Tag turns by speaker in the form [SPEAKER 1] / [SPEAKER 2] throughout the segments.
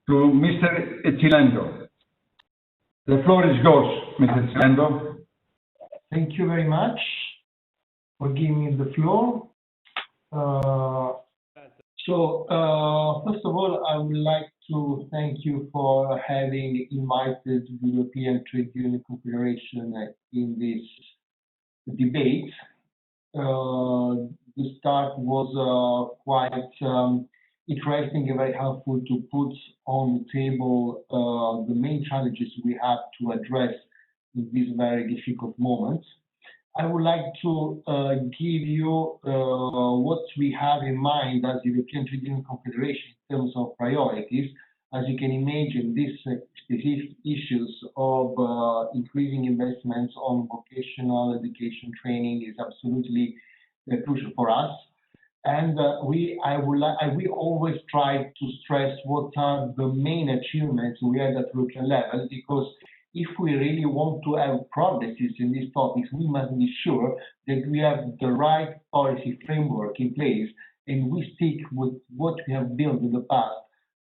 [SPEAKER 1] to Mr. Cilento. The floor is yours, Mr. Cilento.
[SPEAKER 2] Thank you very much for giving me the floor. First of all, I would like to thank you for having invited the European Trade Union Confederation in this debate. The start was quite interesting and very helpful to put on the table the main challenges we have to address in this very difficult moment. I would like to give you what we have in mind as European Trade Union Confederation in terms of priorities. As you can imagine, these specific issues of increasing investments on vocational education training is absolutely crucial for us. And we always try to stress what are the main achievements we had at European level, because if we really want to have progresses in these topics, we must be sure that we have the right policy framework in place and we stick with what we have built in the past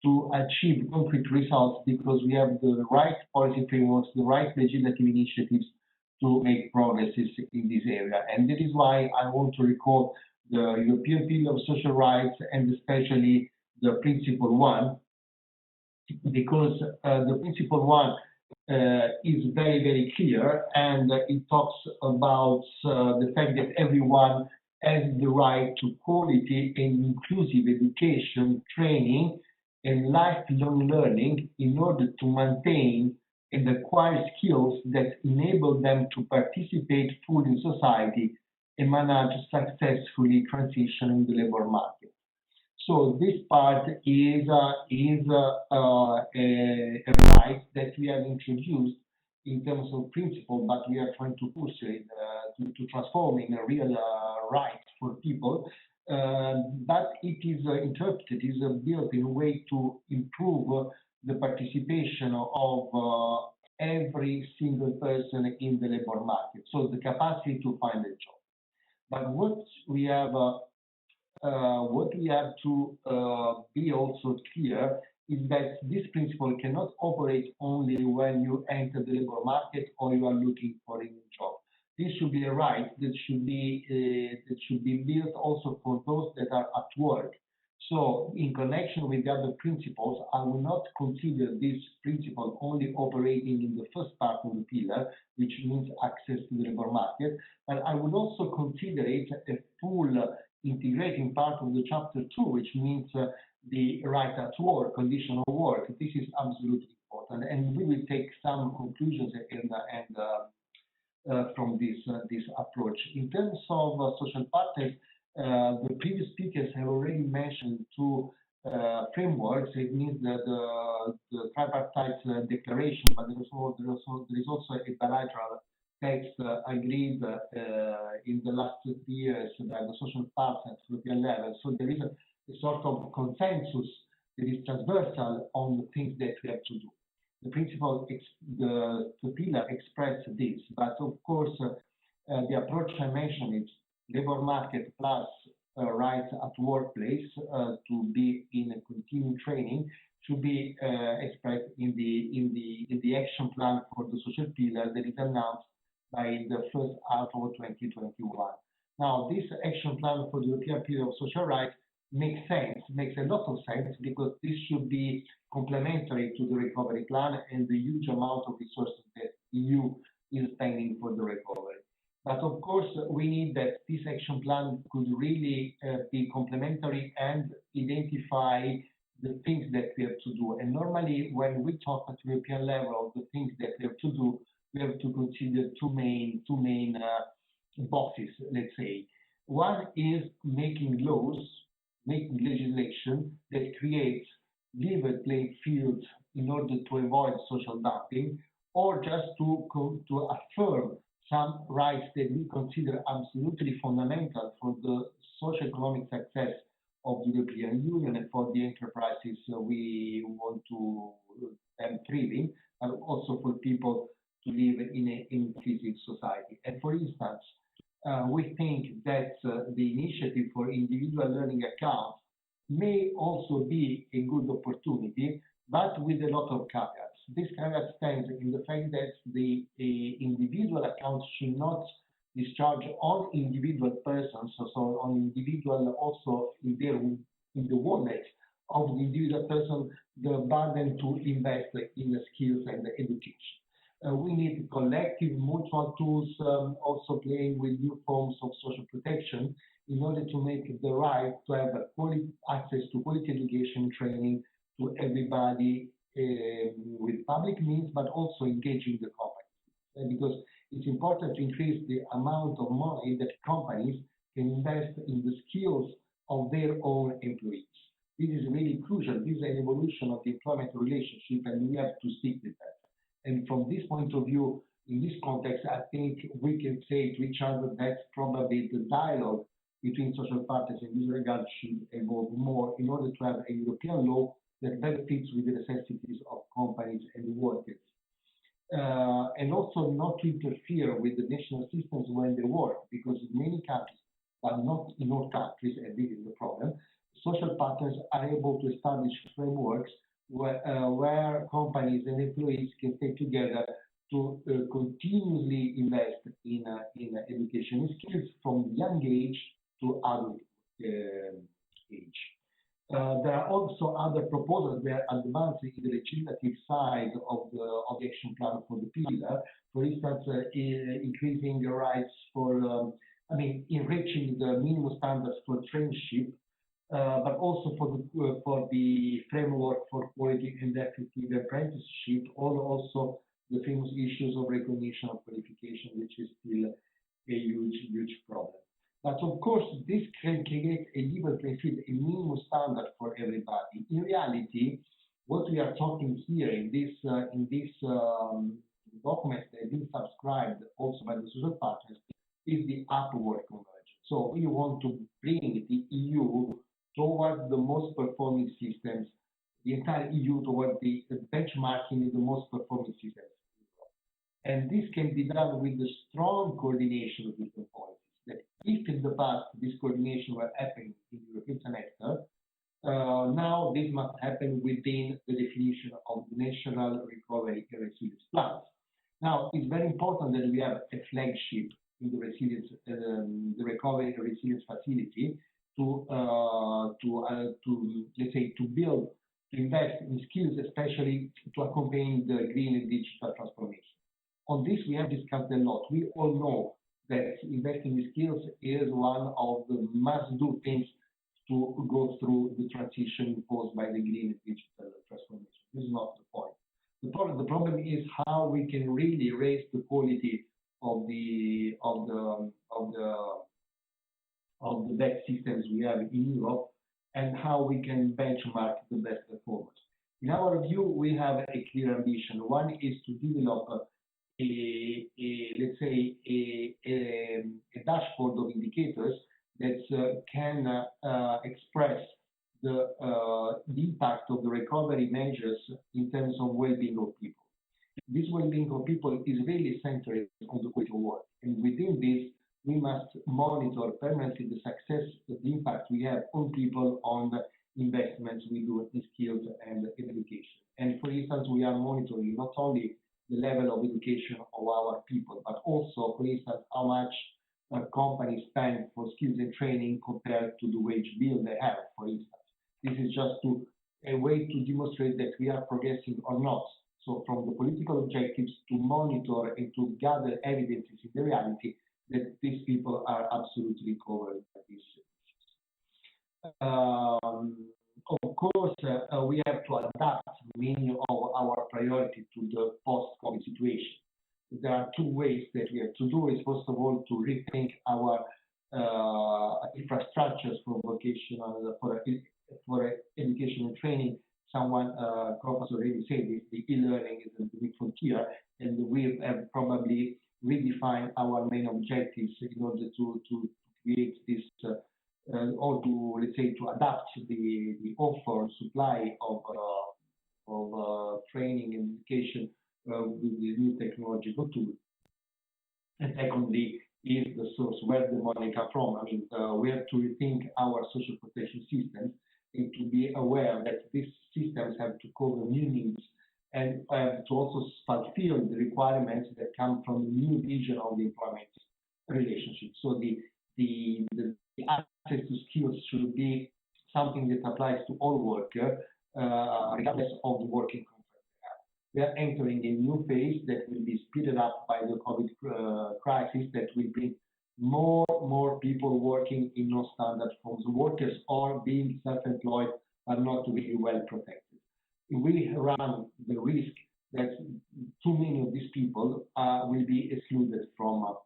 [SPEAKER 2] to achieve concrete results, because we have the right policy frameworks, the right legislative initiatives to make progresses in this area. And that is why I want to recall the European Pillar of Social Rights, and especially the Principle 1, because the Principle 1 is very, very clear, and it talks about the fact that everyone has the right to quality and inclusive education, training, and lifelong learning in order to maintain and acquire skills that enable them to participate fully in society and manage successfully transition in the labor market. So this part is a right that we have introduced in terms of principle, but we are trying to push it to transform in a real right for people. But it is interpreted, is built in a way to improve the participation of every single person in the labor market, so the capacity to find a job. But what we have to be also clear is that this principle cannot operate only when you enter the labor market or you are looking for a new job. This should be a right that should be built also for those that are at work. So in connection with the other principles, I will not consider this principle only operating in the first part of the pillar, which means access to the labor market, but I would also consider it a full integrating part of the chapter 2, which means the right at work, condition of work. This is absolutely important, and we will take some conclusions from this approach. In terms of social partners, the previous speakers have already mentioned two frameworks. It means that the tripartite declaration, but there is also a bilateral text agreed in the last 2 years by the social partners at European level. So there is a sort of consensus that is transversal on the things that we have to do. The principle, the pillar expresses this, but of course, the approach I mentioned is labor market plus rights at workplace to be in a continuing training should be expressed in the action plan for the social pillar that is announced by the first half of 2021. Now, this action plan for the European Pillar of Social Rights makes a lot of sense, because this should be complementary to the recovery plan and the huge amount of resources that EU is spending for the recovery. But of course, we need that this action plan could really be complementary and identify the things that we have to do. And normally, when we talk at European level of the things that we have to do, we have to consider two main boxes, let's say. One is making laws, making legislation that creates level playing fields in order to avoid social dumping, or just to affirm some rights that we consider absolutely fundamental for the socio-economic success of the European Union and for the enterprises we want to have thriving, and also for people to live in an inclusive society. And for instance, we think that the initiative for individual learning accounts may also be a good opportunity but with a lot of caveats. This caveat stands in the fact that the individual accounts should not discharge on individual persons, so on individual also in the wallet of the individual person, the burden to invest in the skills and the education. We need collective mutual tools, also playing with new forms of social protection in order to make the right to have quality access to quality education training to everybody with public means, but also engaging the companies. Because it's important to increase the amount of money that companies can invest in the skills of their own employees. This is really crucial. This is an evolution of the employment relationship, and we have to stick with that. And from this point of view, in this context, I think we can say to each other that probably the dialogue between social partners in this regard should evolve more in order to have a European law that better fits with the necessities of companies and workers. And also not to interfere with the national systems when they work, because in many countries, but not in all countries, and this is the problem, social partners are able to establish frameworks where companies and employees can stay together to continuously invest in education skills from young age to adult age. There are also other proposals that are advancing in the legislative side of the action plan for the pillar. For instance, increasing the rights for, enriching the minimum standards for traineeship, but also for the framework for quality and effective apprenticeship, or also the famous issues of recognition of qualification, which is still a huge problem. But of course, this can create a level playing field, a minimum standard for everybody. In reality, what we are talking here in this document that has been subscribed also by the social partners is the upward convergence. So we want to bring the EU towards the most performing systems, the entire EU towards the benchmarking of the most performing systems. And this can be done with the strong coordination of different policies. That if in the past this coordination were happening in the European semester, now this must happen within the definition of the national recovery and resilience plans. Now, it's very important that we have a flagship in the resilience, the recovery and resilience facility to let's say to build, to invest in skills, especially to accompany the green and digital transformation. On this, we have discussed a lot. We all know that investing in skills is one of the must-do things to go through the transition imposed by the green and digital transformation. This is not the point. The problem is how we can really raise the quality of the best systems we have in Europe, and how we can benchmark the best performance. In our view, we have a clear ambition. One is to develop let's say a dashboard of indicators that can express the impact of the recovery measures in terms of well-being of people. This well-being of people is really centered on the quality of work, and within this, we must monitor permanently the success, the impact we have on people, on the investments we do in skills and education. And for instance, we are monitoring not only the level of education of our people, but also, for instance, how much companies spend for skills and training compared to the wage bill they have, for instance. This is just a way to demonstrate that we are progressing or not. So from the political objectives to monitor and to gather evidences in the reality that these people are absolutely covered by these issues. Of course, we have to adapt many of our priority to the post-COVID situation. There are two ways that we have to do is, first of all, to rethink our infrastructures for vocational, for education and training. Someone, Corpus already said this, the e-learning is a big frontier, and we have probably redefined our main objectives in order to create this, or to, let's say, to adapt the offer supply of training and education with the new technological tools. And secondly, is the source where the money comes from. I mean, we have to rethink our social protection systems and to be aware that these systems have to cover new needs and have to also fulfill the requirements that come from the new vision of the employment relationship. So the access to skills should be something that applies to all workers, regardless of the working context they have. We are entering a new phase that will be speeded up by the COVID crisis that will bring more people working in non-standard forms of workers or being self-employed but not really well protected. We run the risk that too many of these people will be excluded from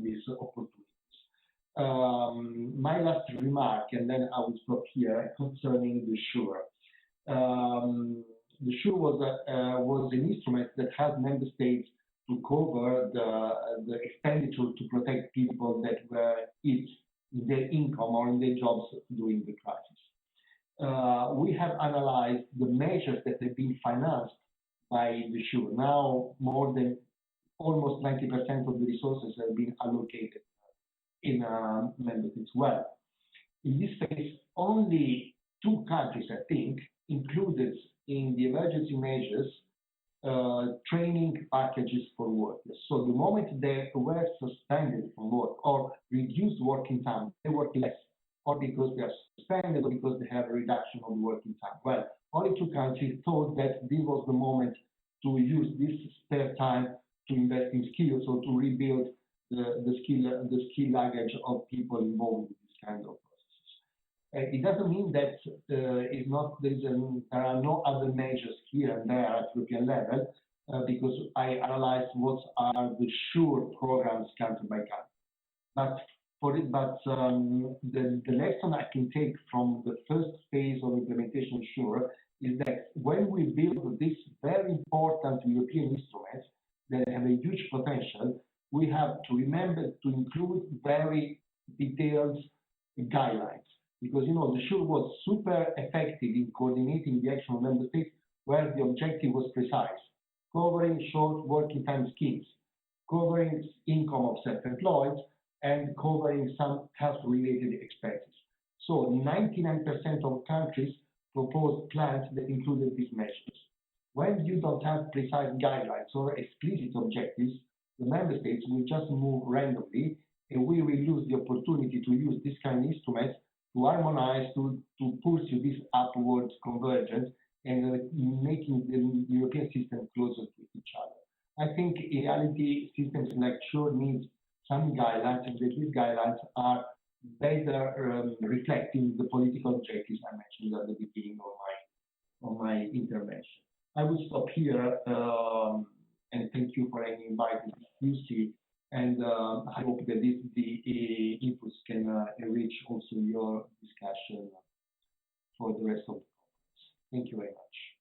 [SPEAKER 2] these opportunities. My last remark, and then I will stop here, concerning the SURE. The SURE was an instrument that had member states to cover the expenditure to protect people that were hit in their income or in their jobs during the crisis. We have analyzed the measures that have been financed by the SURE. Now, more than almost 90% of the resources have been allocated in member states. Well, in this case, only 2 countries, I think, included in the emergency measures training packages for workers. So the moment they were suspended from work or reduced working time, they work less, or because they are suspended or because they have a reduction of working time. Well, only 2 countries thought that this was the moment to use this spare time to invest in skills or to rebuild the skill luggage of people involved in this kind of processes. It doesn't mean that there are no other measures here and there at European level, because I analyzed what are the SURE programs country by country. The lesson I can take from the first phase of implementation of SURE is that when we build this very important European instruments that have a huge potential, we have to remember to include very detailed guidelines. Because, the SURE was super effective in coordinating the action of member states where the objective was precise, covering short working time schemes, covering income of self-employed, and covering some health-related expenses. So 99% of countries proposed plans that included these measures. When you don't have precise guidelines or explicit objectives, the member states will just move randomly, and we will lose the opportunity to use this kind of instruments to harmonize, to pursue this upward convergence and making the European system closer to each other. I think in reality, systems like SURE needs some guidelines, and that these guidelines are better reflecting the political objectives I mentioned at the beginning of my intervention. I will stop here, and thank you for inviting me, and I hope that the inputs can enrich also your discussion for the rest of the conference. Thank you very much.